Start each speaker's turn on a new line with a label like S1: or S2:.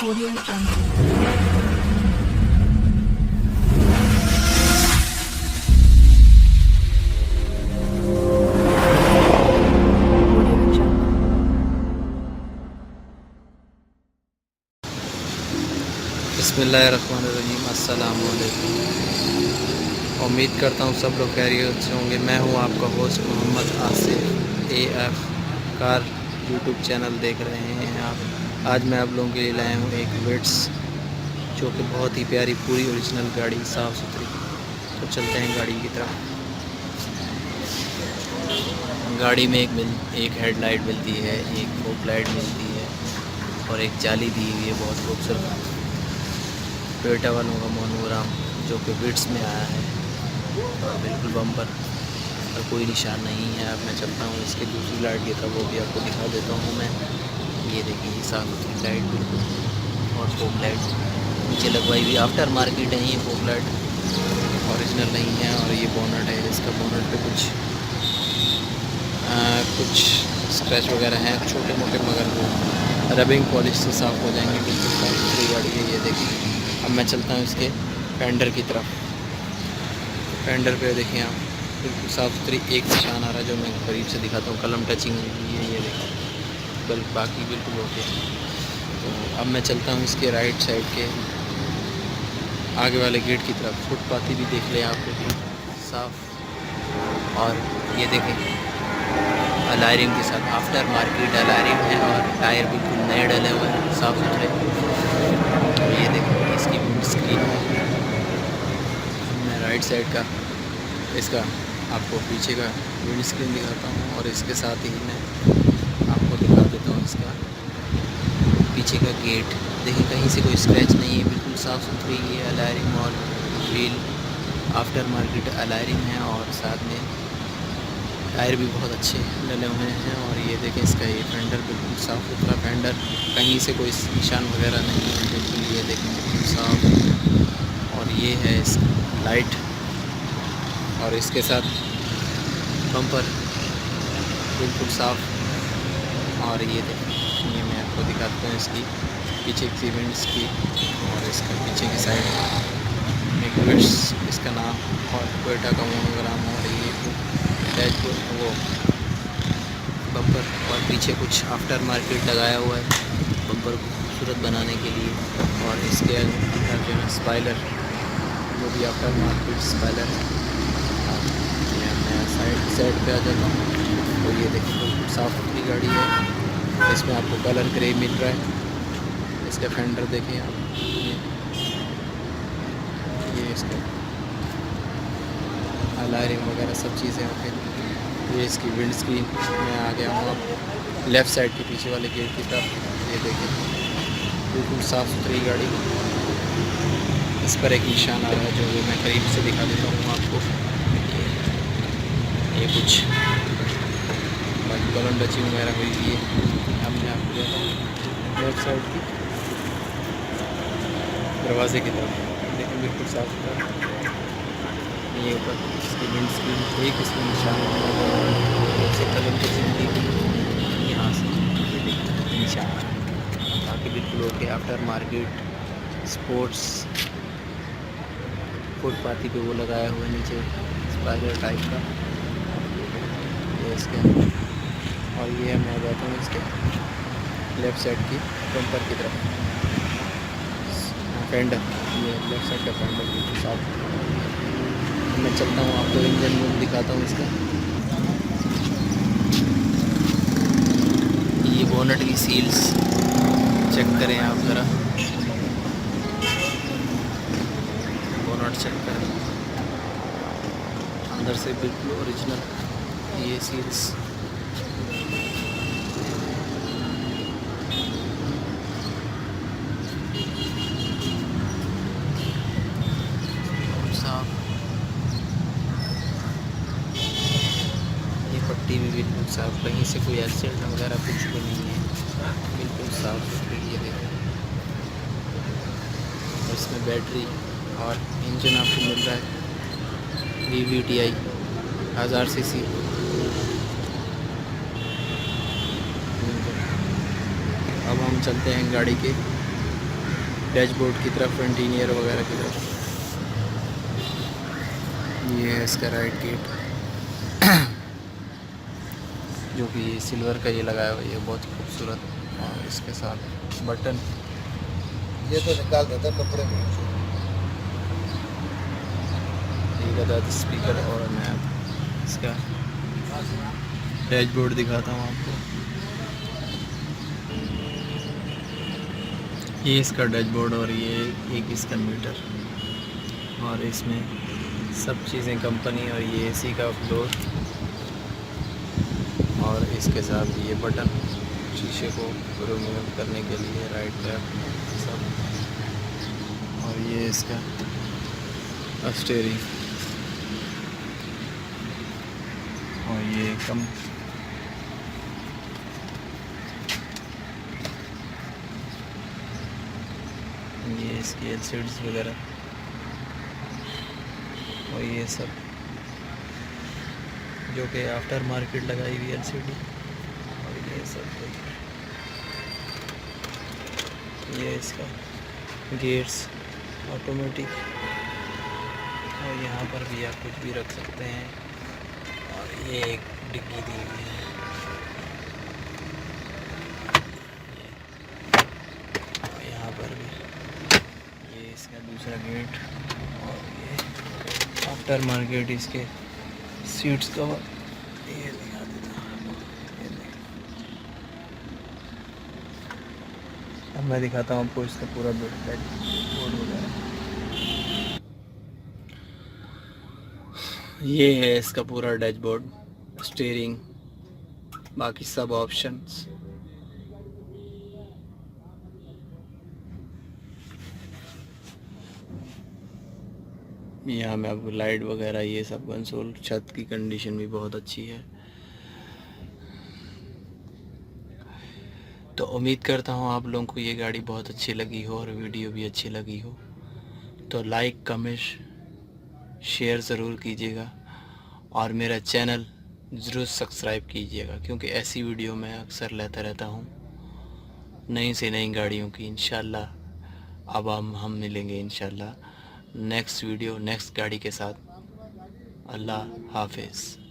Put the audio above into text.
S1: Audio Jungle. Audio Jungle.
S2: बिस्मिल्लाहिर्रहमानिर्रहीम। अस्सलामु अलैकुम। उम्मीद करता हूँ सब लोग खैरियत से होंगे। मैं हूँ आपका host Mohammad Asif. AF car YouTube channel देख रहे हैं आप। आज मैं आप लोगों के लिए लाया हूँ एक विट्स, जो कि बहुत ही प्यारी पूरी ओरिजिनल गाड़ी, साफ़ सुथरी। तो चलते हैं गाड़ी की तरफ। गाड़ी में एक हेडलाइट मिलती है, एक फोक लाइट मिलती है और एक जाली दी हुई है बहुत खूबसूरत। टोयोटा वालों का मोनोग्राम जो कि विट्स में आया है और बिल्कुल बम्पर और कोई निशान नहीं है। अब मैं चलता हूँ इसके दूसरी लाइट की तरफ, वो भी आपको दिखा देता हूँ मैं। ये देखिए साफ सुथरी लाइट बिल्कुल, और फोक लाइट नीचे लगवाई हुई। आफ्टर मार्केट है ये फोक लाइट, ओरिजिनल नहीं है। और ये बोनट है, इसका बोनट पे कुछ स्क्रैच वगैरह हैं छोटे मोटे, मगर वो रबिंग पॉलिश से साफ़ हो जाएंगे। बिल्कुल साफ सुथरी गाड़ी है ये देखिए। अब मैं चलता हूँ इसके फेंडर की तरफ। फेंडर पे देखिए आप, बिल्कुल साफ़ सुथरी, एक निशान आ रहा है जो मैं करीब से दिखाता हूँ। कलम टचिंग हुई है ये देखिए, बाकी बिल्कुल ओके। तो अब मैं चलता हूँ इसके राइट साइड के आगे वाले गेट की तरफ। फुटपाथी भी देख लें आप, बिल्कुल साफ़। और ये देखें अलायरिंग के साथ, आफ्टर मार्केट अलायरिंग है और टायर बिल्कुल नए डले हुए हैं, साफ़ सुथरे। ये देखें इसकी विंड स्क्रीन। मैं राइट साइड का इसका आपको पीछे का विंड स्क्रीन दिखाता हूँ, और इसके साथ ही मैं आपको दिखा देता हूँ इसका पीछे का गेट। देखिए कहीं से कोई स्क्रैच नहीं है, बिल्कुल साफ़ सुथरी ये अलायरिंग और व्हील आफ्टर मार्केट अलायरिंग है। और साथ में टायर भी बहुत अच्छे डले हुए हैं। और ये देखें इसका ये फेंडर बिल्कुल साफ़ सुथरा फेंडर, कहीं से कोई निशान वगैरह नहीं है बिल्कुल। ये देखें बिल्कुल साफ़। और ये है इस लाइट, और इसके साथ बम्पर बिल्कुल साफ़। और ये देखें, ये मैं आपको दिखाता हूँ इसकी पीछे की विंड्स की, और इसका पीछे की साइड एक विट्स इसका नाम और टोयोटा का मोनोग्राम। और ये डैशबोर्ड वो बम्पर, और पीछे कुछ आफ्टर मार्केट लगाया हुआ है बम्पर को खूबसूरत बनाने के लिए। और इसके अंदर जो है स्पाइलर, वो भी आफ्टर मार्केट स्पाइलर है। मैं साइड पे आ जाता हूँ। तो ये देखिए बिल्कुल साफ़ सुथरी गाड़ी है। इसमें आपको कलर ग्रे मिल रहा है। इसका फेंडर देखें आप, ये इसका अलायरिंग वगैरह सब चीज़ें ओके। ये इसकी विंड स्क्रीन। मैं आ गया हूँ अब लेफ़्ट साइड के पीछे वाले गेट की तरफ। ये देखें बिल्कुल साफ़ सुथरी गाड़ी। इस पर एक निशान आ रहा है जो मैं करीब से दिखा देता हूँ आपको। ये कुछ बाकी कलम टचिंग वगैरह हुई है। अब मैं आपको जाता हूँ लेफ़्ट साइड की दरवाजे की तरफ। लेकिन बिल्कुल साफ़ सुथरा ये ऊपर इसकी विंड स्क्रीन, एक इसमें निशान से कलम टचिंग की गई यहाँ से निशान। बाकी बिल्कुल ओके। आफ्टर मार्केट स्पोर्ट्स फुटपाथी पे वो लगाया हुआ है नीचे स्पाइलर टाइप का, ये इसके। और ये मैं जाता हूँ इसके लेफ़्ट साइड की बम्पर की तरफ। फेंडर, ये लेफ़्ट साइड का फेंडर बिल्कुल साफ। मैं चलता हूँ आपको इंजन रूम दिखाता हूँ इसका। ये बोनट की सील्स चेक करें आप ज़रा, बोनट चेक करें अंदर से बिल्कुल ओरिजिनल ये सील्स। साफ ये पट्टी भी बिल्कुल साफ, कहीं से कोई एक्सीडेंट वगैरह कुछ भी नहीं है, बिल्कुल साफ सुथरी। ये देखें, और इसमें बैटरी और इंजन आपको मिल रहा है VVTi 1000 cc। अब हम चलते हैं गाड़ी के डैशबोर्ड की तरफ, फ्रंट इंटीरियर वगैरह की तरफ। ये है इसका राइट गेट जो कि सिल्वर का ये लगाया हुआ है, ये बहुत खूबसूरत। और इसके साथ बटन,
S3: ये तो निकाल देता कपड़े में से।
S2: एक आधा स्पीकर और मैं इसका डैशबोर्ड दिखाता हूँ आपको। ये इसका डैशबोर्ड और ये एक इसका मीटर, और इसमें सब चीज़ें कंपनी, और ये एसी का फ्लोर, और इसके साथ ये बटन शीशे को रिमूव करने के लिए, राइट लेफ्ट सब। और ये इसका स्टीयरिंग, और ये कम ये इसकी एलसीडीज वगैरह, और ये सब जो कि आफ्टर मार्केट लगाई हुई एलसीडी। और ये सब ये इसका गेट्स ऑटोमेटिक, और यहाँ पर भी आप कुछ भी रख सकते हैं। और ये एक डिग्गी दी हुई है, और यहाँ पर भी ये इसका दूसरा गेट। और ये आफ्टर मार्केट इसके सीट्स कवर, ये दिखा देता हूँ आपको। ये देखो, अब मैं दिखाता हूँ आपको इसका पूरा बोर्ड वगैरह। ये है इसका पूरा डैशबोर्ड, स्टीयरिंग, बाकी सब ऑप्शंस। यहाँ में आपको लाइट वगैरह ये सब कंसोल, छत की कंडीशन भी बहुत अच्छी है। तो उम्मीद करता हूँ आप लोगों को ये गाड़ी बहुत अच्छी लगी हो और वीडियो भी अच्छी लगी हो। तो लाइक, कमेंट, शेयर ज़रूर कीजिएगा, और मेरा चैनल ज़रूर सब्सक्राइब कीजिएगा, क्योंकि ऐसी वीडियो मैं अक्सर लेता रहता हूँ नई से नई गाड़ियों की। इंशाल्लाह अब हम मिलेंगे इंशाल्लाह नेक्स्ट वीडियो, नेक्स्ट गाड़ी के साथ। अल्लाह हाफिज़।